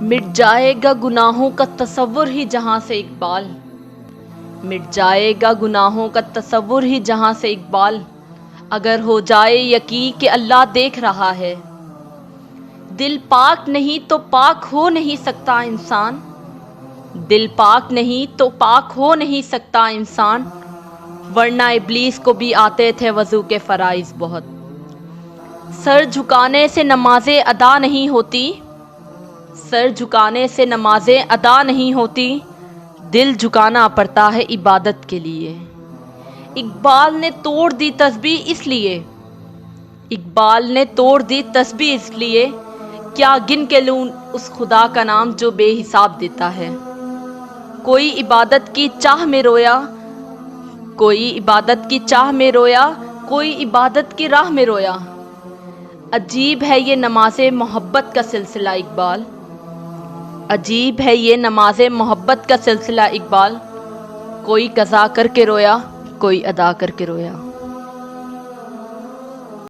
مٹ جائے گا گناہوں کا تصور ہی جہاں سے اقبال، مٹ جائے گا گناہوں کا تصور ہی جہاں سے اقبال، اگر ہو جائے یقین کہ اللہ دیکھ رہا ہے۔ دل پاک نہیں تو پاک ہو نہیں سکتا انسان، دل پاک نہیں تو پاک ہو نہیں سکتا انسان، ورنہ ابلیس کو بھی آتے تھے وضو کے فرائض بہت۔ سر جھکانے سے نمازیں ادا نہیں ہوتی، سر جھکانے سے نمازیں ادا نہیں ہوتی، دل جھکانا پڑتا ہے عبادت کے لیے۔ اقبال نے توڑ دی تسبیح اس لیے، اقبال نے توڑ دی تسبیح اس لیے، کیا گن کے لوں اس خدا کا نام جو بے حساب دیتا ہے۔ کوئی عبادت کی چاہ میں رویا، کوئی عبادت کی چاہ میں رویا، کوئی عبادت کی راہ میں رویا۔ عجیب ہے یہ نماز محبت کا سلسلہ اقبال، عجیب ہے یہ نماز محبت کا سلسلہ اقبال، کوئی قضا کر کے رویا، کوئی ادا کر کے رویا۔